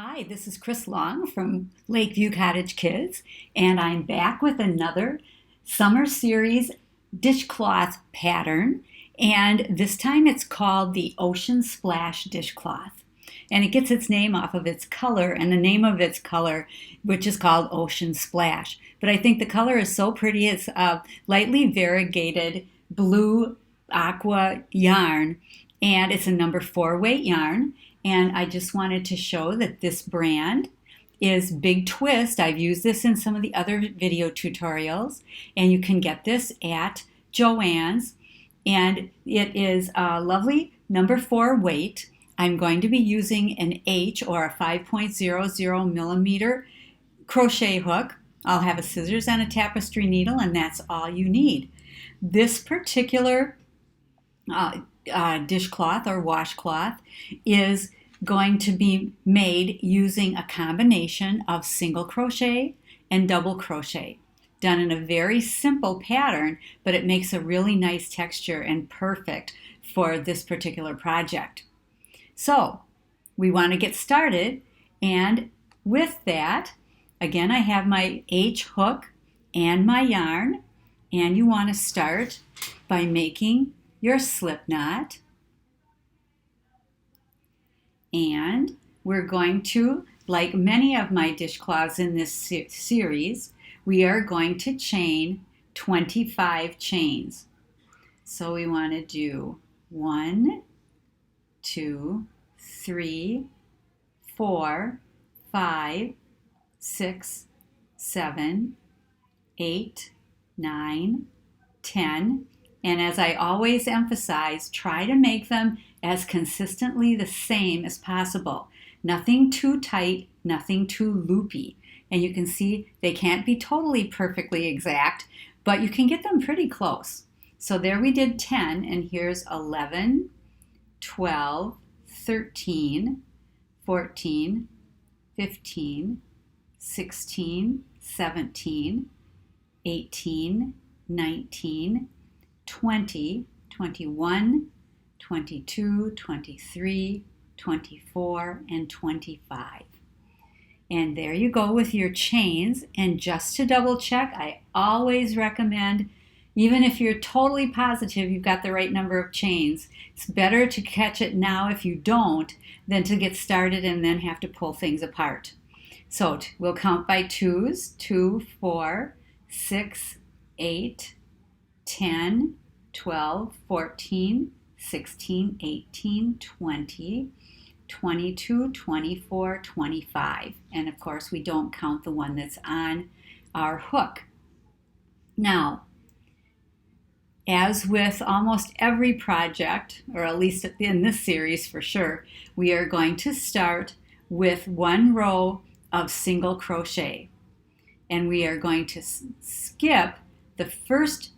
Hi, this is Chris Long from Lakeview Cottage Kids, and I'm back with another summer series dishcloth pattern, and this time it's called the Ocean Splash dishcloth. And it gets its name off of its color, and the name of its color, which is called Ocean Splash. But I think the color is so pretty. It's a lightly variegated blue aqua yarn, and it's a number 4 weight yarn. And I just wanted to show that this brand is Big Twist. I've used this in some of the other video tutorials, and you can get this at Joann's. And it is a lovely number 4 weight. I'm going to be using an H or a 5.00 millimeter crochet hook. I'll have a scissors and a tapestry needle, and that's all you need. This particular dishcloth or washcloth is going to be made using a combination of single crochet and double crochet, done in a very simple pattern, but it makes a really nice texture and perfect for this particular project. So we want to get started, and with that, again, I have my H hook and my yarn, and you want to start by making your slip knot. And we're going to, like many of my dishcloths in this series, we are going to chain 25 chains. So we want to do 1, 2, 3, 4, 5, 6, 7, 8, 9, 10. And as I always emphasize, try to make them as consistently the same as possible. Nothing too tight, nothing too loopy. And you can see they can't be totally perfectly exact, but you can get them pretty close. So there we did 10, and here's 11, 12, 13, 14, 15, 16, 17, 18, 19, 20, 21, 22, 23, 24, and 25. And there you go with your chains. And just to double check, I always recommend, even if you're totally positive you've got the right number of chains, it's better to catch it now if you don't than to get started and then have to pull things apart. So we'll count by twos: 2, 4, 6, 8, 10, 12, 14, 16, 18, 20, 22, 24, 25. And of course, we don't count the one that's on our hook. Now, as with almost every project, or at least in this series for sure, we are going to start with one row of single crochet. And we are going to skip the first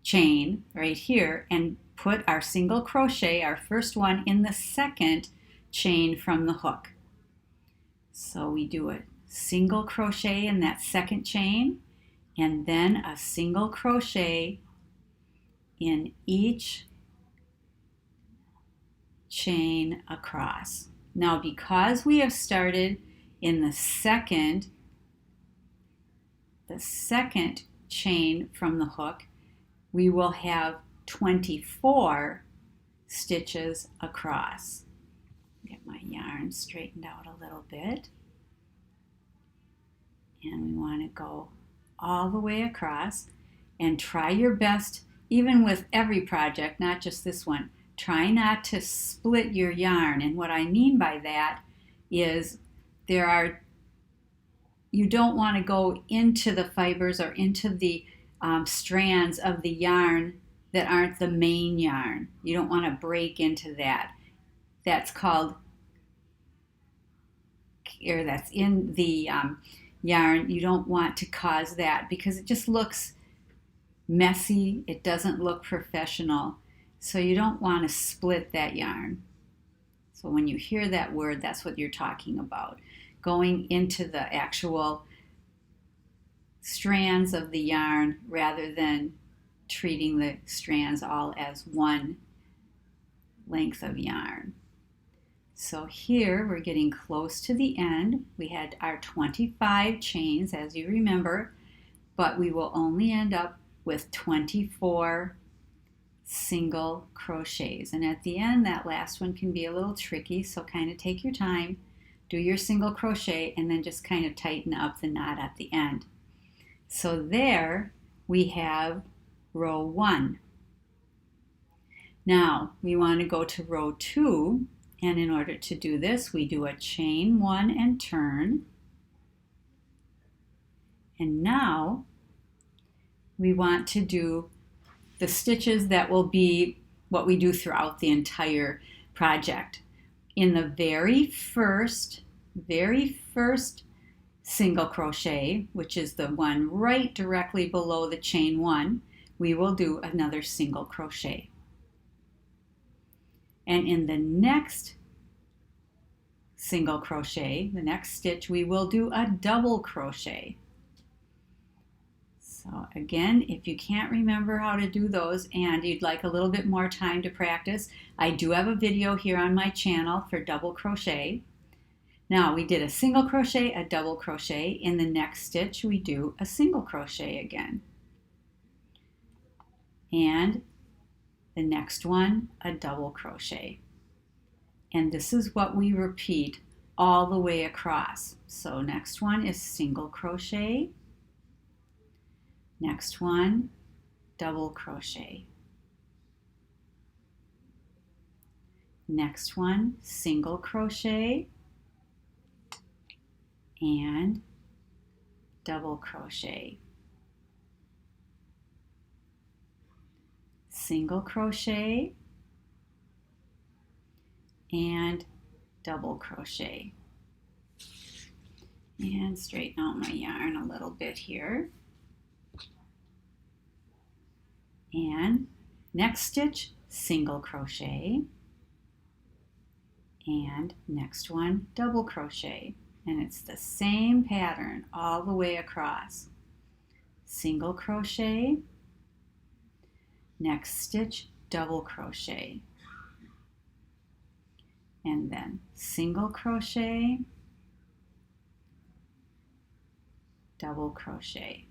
chain right here and put our single crochet, our first one, in the second chain from the hook. So we do a single crochet in that second chain, and then a single crochet in each chain across. Now, because we have started in the second chain from the hook, we will have 24 stitches across. Get my yarn straightened out a little bit. And we want to go all the way across, and try your best, even with every project, not just this one, try not to split your yarn. And what I mean by that is you don't want to go into the fibers or into the strands of the yarn that aren't the main yarn. You don't want to break into that. That's called, or that's in the yarn. You don't want to cause that because it just looks messy. It doesn't look professional. So you don't want to split that yarn. So when you hear that word, that's what you're talking about. Going into the actual strands of the yarn rather than treating the strands all as one length of yarn. So here we're getting close to the end. We had our 25 chains, as you remember, but we will only end up with 24 single crochets. And at the end, that last one can be a little tricky, so kind of take your time, do your single crochet, and then just kind of tighten up the knot at the end. So there we have row 1. Now we want to go to row 2, and in order to do this, we do a chain 1 and turn. And now we want to do the stitches that will be what we do throughout the entire project. In the very first single crochet, which is the one right directly below the chain 1, we will do another single crochet. And in the next single crochet, the next stitch, we will do a double crochet. So again, if you can't remember how to do those and you'd like a little bit more time to practice, I do have a video here on my channel for double crochet. Now we did a single crochet, a double crochet. In the next stitch, we do a single crochet again. And the next one, a double crochet. And this is what we repeat all the way across. So next one is single crochet. Next one, double crochet. Next one, single crochet and double crochet. Single crochet and double crochet. And straighten out my yarn a little bit here. And next stitch, single crochet, and next one, double crochet. And it's the same pattern all the way across. Single crochet, next stitch, double crochet, and then single crochet, double crochet.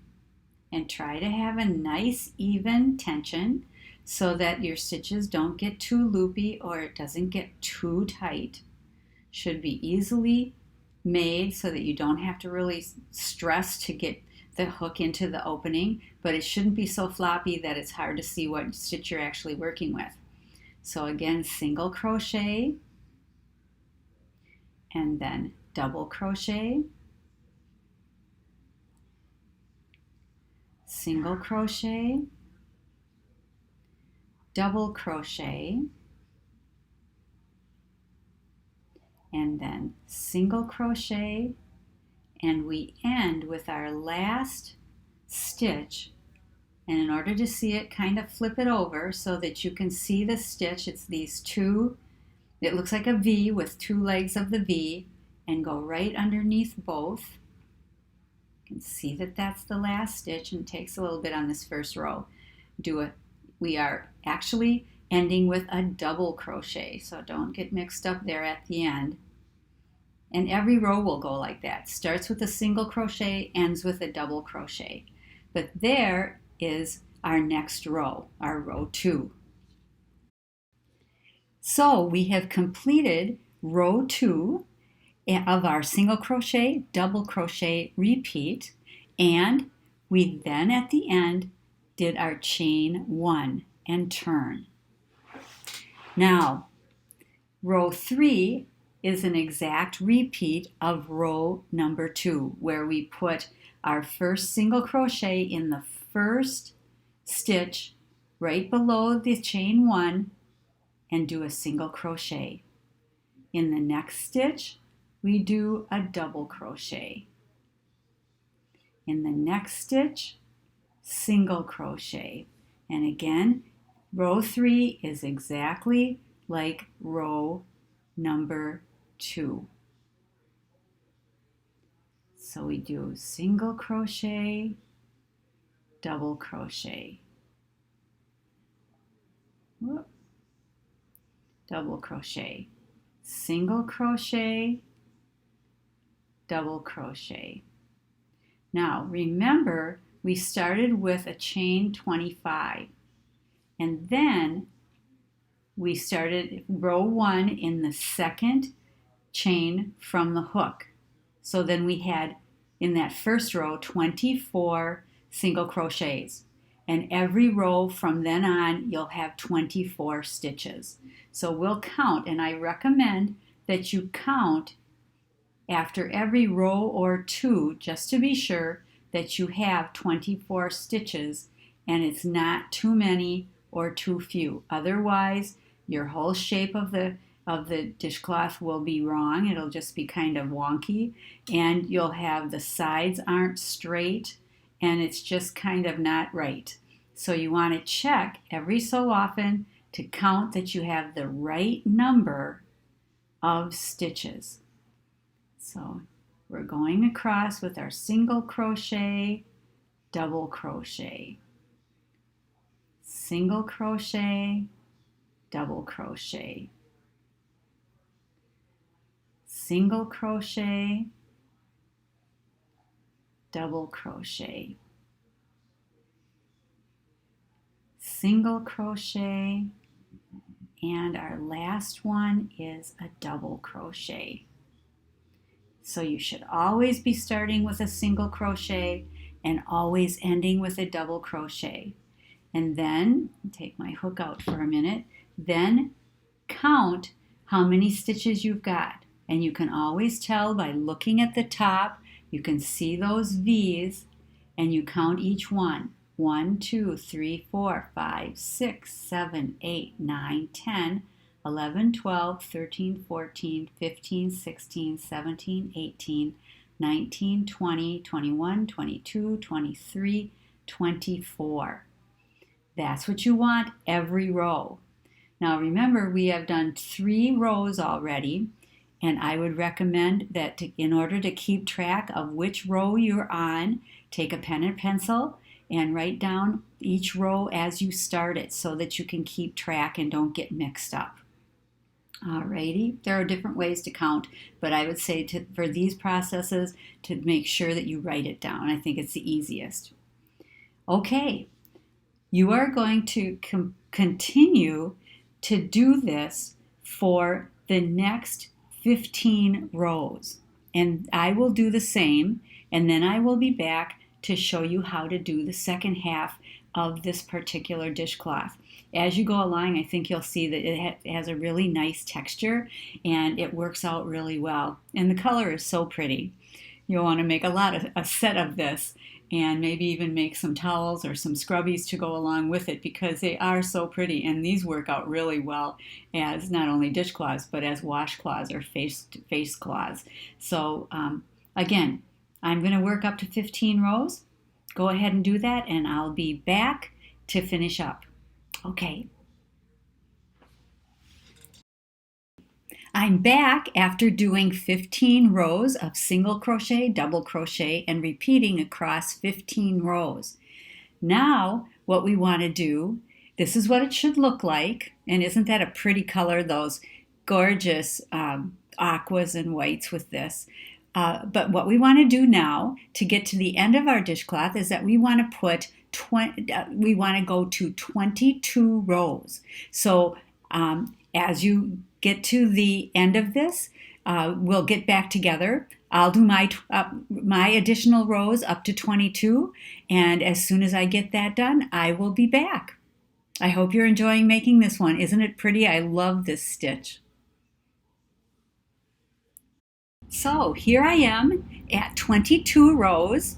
And try to have a nice even tension so that your stitches don't get too loopy or it doesn't get too tight. Should be easily made so that you don't have to really stress to get the hook into the opening, but it shouldn't be so floppy that it's hard to see what stitch you're actually working with. So again, single crochet and then double crochet, single crochet, double crochet, and then single crochet, and we end with our last stitch. And in order to see it, kind of flip it over so that you can see the stitch. It's these two, it looks like a V with two legs of the V, and go right underneath both. You can see that that's the last stitch, and it takes a little bit on this first row. We are actually ending with a double crochet, so don't get mixed up there at the end. And every row will go like that. Starts with a single crochet, ends with a double crochet. But there is our next row, our row 2. So we have completed row 2 of our single crochet, double crochet, repeat, and we then at the end did our chain 1 and turn. Now, row 3 is an exact repeat of row number 2, where we put our first single crochet in the first stitch right below the chain 1 and do a single crochet. In the next stitch, we do a double crochet. In the next stitch, single crochet. And again, row 3 is exactly like row number 2. So we do single crochet, double crochet, double crochet, single crochet, double crochet. Now remember, we started with a chain 25, and then we started row 1 in the second chain from the hook. So then we had in that first row 24 single crochets, and every row from then on you'll have 24 stitches. So we'll count, and I recommend that you count after every row or two just to be sure that you have 24 stitches and it's not too many or too few. Otherwise, your whole shape of the dishcloth will be wrong. It'll just be kind of wonky, and you'll have the sides aren't straight, and it's just kind of not right. So you want to check every so often to count that you have the right number of stitches. So we're going across with our single crochet, double crochet, single crochet, double crochet, single crochet, double crochet, single crochet, and our last one is a double crochet. So you should always be starting with a single crochet and always ending with a double crochet. And then, take my hook out for a minute, then count how many stitches you've got. And you can always tell by looking at the top. You can see those V's, and you count each one. 1, 2, 3, 4, 5, 6, 7, 8, 9, 10, 11, 12, 13, 14, 15, 16, 17, 18, 19, 20, 21, 22, 23, 24. That's what you want every row. Now remember, we have done 3 rows already, and I would recommend that in order to keep track of which row you're on, take a pen and pencil and write down each row as you start it so that you can keep track and don't get mixed up. Alrighty, there are different ways to count, but I would say for these processes to make sure that you write it down. I think it's the easiest. Okay, you are going to continue to do this for the next 15 rows, and I will do the same, and then I will be back to show you how to do the second half of this particular dishcloth. As you go along, I think you'll see that it has a really nice texture and it works out really well. And the color is so pretty. You'll want to make a set of this, and maybe even make some towels or some scrubbies to go along with it, because they are so pretty, and these work out really well as not only dishcloths but as washcloths or face cloths. So again, I'm going to work up to 15 rows. Go ahead and do that, and I'll be back to finish up. Okay. I'm back after doing 15 rows of single crochet, double crochet, and repeating across 15 rows. Now, what we want to do, this is what it should look like. And isn't that a pretty color, those gorgeous aquas and whites with this? But what we want to do now to get to the end of our dishcloth is that we want to we want to go to 22 rows. So as you get to the end of this, we'll get back together. I'll do my additional rows up to 22, and as soon as I get that done, I will be back. I hope you're enjoying making this one. Isn't it pretty? I love this stitch. So here I am at 22 rows.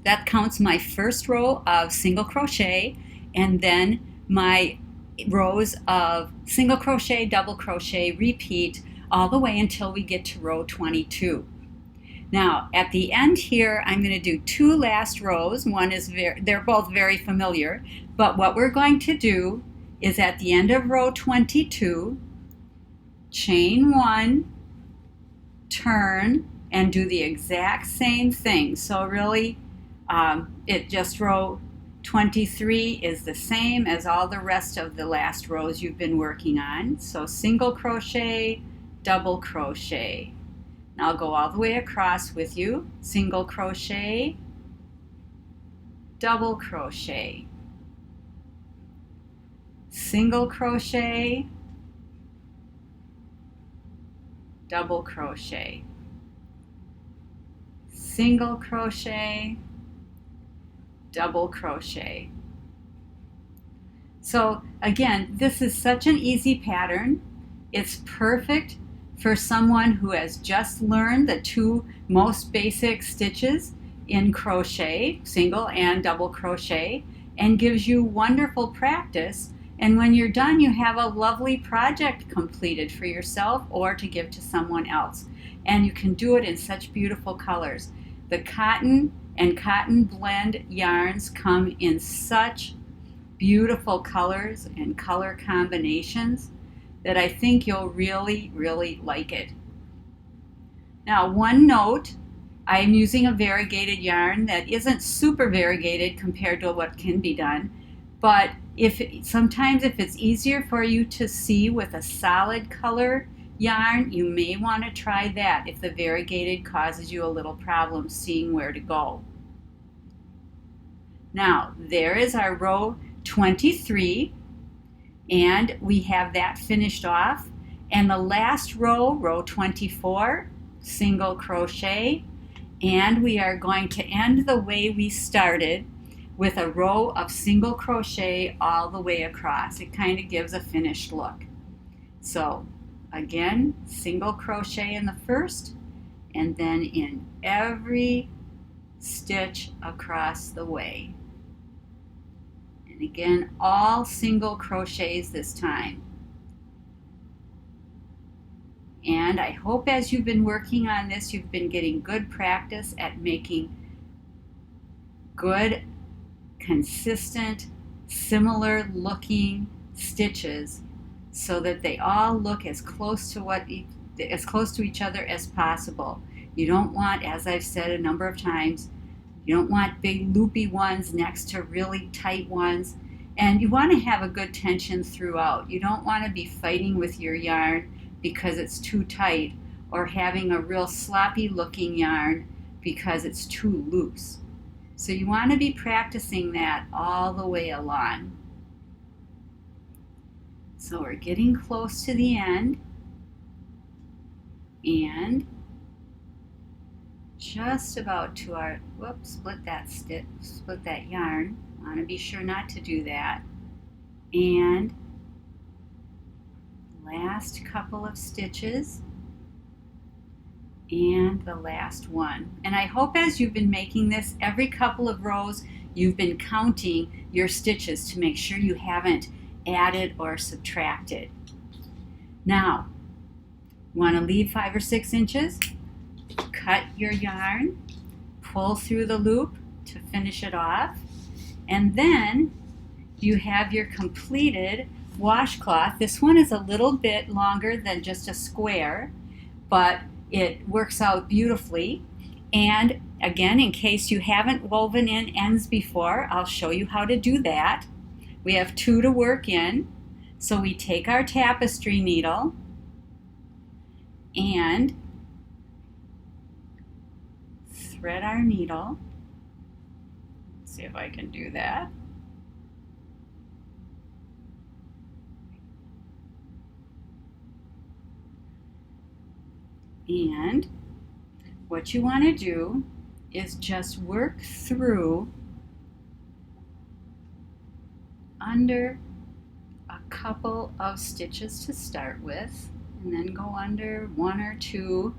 That counts my first row of single crochet, and then my rows of single crochet, double crochet, repeat all the way until we get to row 22. Now at the end here, I'm going to do 2 last rows. One is they're both very familiar, but what we're going to do is at the end of row 22, chain 1, turn, and do the exact same thing. So really, row 23 is the same as all the rest of the last rows you've been working on. So single crochet, double crochet. And I'll go all the way across with you. Single crochet, double crochet, single crochet, double crochet, single crochet, double crochet. So again, this is such an easy pattern. It's perfect for someone who has just learned the two most basic stitches in crochet, single and double crochet, and gives you wonderful practice. And when you're done, you have a lovely project completed for yourself or to give to someone else. And you can do it in such beautiful colors. The cotton and cotton blend yarns come in such beautiful colors and color combinations that I think you'll really, really like it. Now, one note, I am using a variegated yarn that isn't super variegated compared to what can be done, but sometimes if it's easier for you to see with a solid color yarn, you may want to try that if the variegated causes you a little problem seeing where to go. Now, there is our row 23, and we have that finished off. And the last row, row 24, single crochet, and we are going to end the way we started with a row of single crochet all the way across. It kind of gives a finished look. So again, single crochet in the first, and then in every stitch across the way. And again, all single crochets this time. And I hope as you've been working on this, you've been getting good practice at making good, consistent, similar looking stitches so that they all look as close to each other as possible. You don't want, as I've said a number of times, you don't want big loopy ones next to really tight ones. And you want to have a good tension throughout. You don't want to be fighting with your yarn because it's too tight, or having a real sloppy looking yarn because it's too loose. So you want to be practicing that all the way along. So we're getting close to the end, and just about to our, split that yarn. I want to be sure not to do that. And last couple of stitches, and the last one. And I hope as you've been making this, every couple of rows, you've been counting your stitches to make sure you haven't added or subtracted. Now, you want to leave 5 or 6 inches, cut your yarn, pull through the loop to finish it off, and then you have your completed washcloth. This one is a little bit longer than just a square, but it works out beautifully. And again, in case you haven't woven in ends before, I'll show you how to do that. We have 2 to work in. So we take our tapestry needle and thread our needle. Let's see if I can do that. And what you want to do is just work through under a couple of stitches to start with, and then go under 1 or 2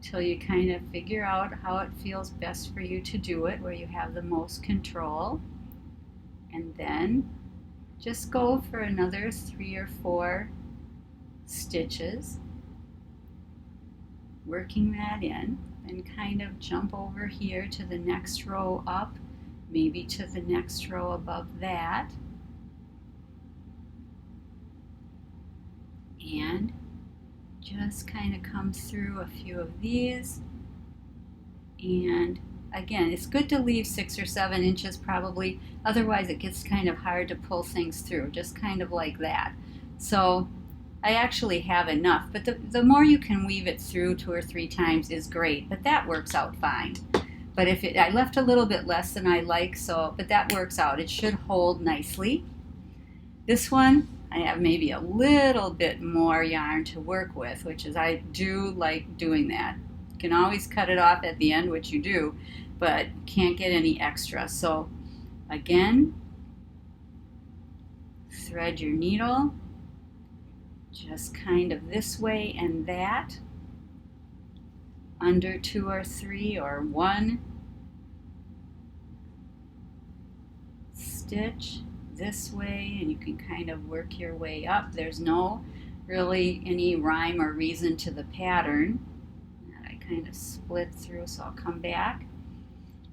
till you kind of figure out how it feels best for you to do it, where you have the most control. And then just go for another 3 or 4 stitches, working that in, and kind of jump over here to the next row up, maybe to the next row above that, and just kind of come through a few of these. And again, it's good to leave 6 or 7 inches probably, otherwise it gets kind of hard to pull things through, just kind of like that. So I actually have enough, but the more you can weave it through 2 or 3 times is great, but that works out fine. But I left a little bit less than I like, but that works out. It should hold nicely. This one, I have maybe a little bit more yarn to work with, which is, I do like doing that. You can always cut it off at the end, which you do, but can't get any extra. So again, thread your needle just kind of this way and that, under 2 or 3 or 1 stitch this way, and you can kind of work your way up. There's no really any rhyme or reason to the pattern. I kind of split through, so I'll come back,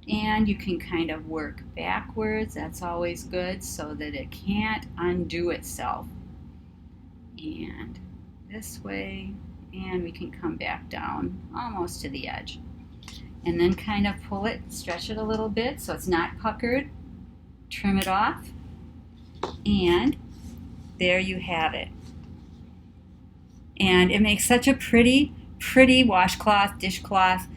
and you can kind of work backwards. That's always good so that it can't undo itself. And this way, and we can come back down almost to the edge, and then kind of pull it, stretch it a little bit so it's not puckered, trim it off, and there you have it. And it makes such a pretty washcloth, dishcloth.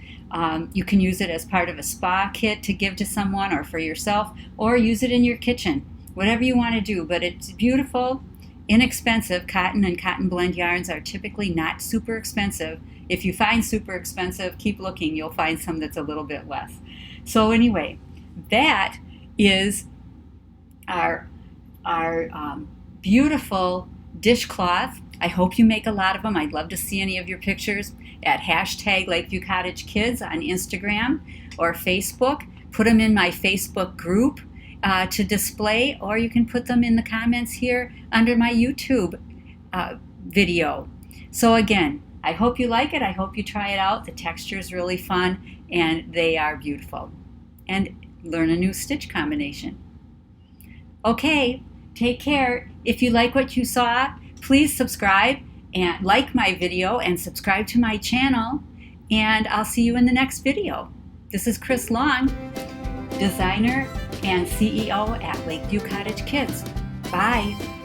You can use it as part of a spa kit to give to someone or for yourself, or use it in your kitchen, whatever you want to do. But it's beautiful, inexpensive. Cotton and cotton blend yarns are typically not super expensive. If you find super expensive, keep looking. You'll find some that's a little bit less. So anyway, that is our beautiful dishcloth. I hope you make a lot of them. I'd love to see any of your pictures at #Lakeview Cottage Kids on Instagram or Facebook. Put them in my Facebook group to display, or you can put them in the comments here under my YouTube video. So again, I hope you like it. I hope you try it out. The texture is really fun and they are beautiful. And learn a new stitch combination. Okay, take care. If you like what you saw, please subscribe and like my video and subscribe to my channel, and I'll see you in the next video. This is Chris Long, designer and CEO at Lakeview Cottage Kids. Bye.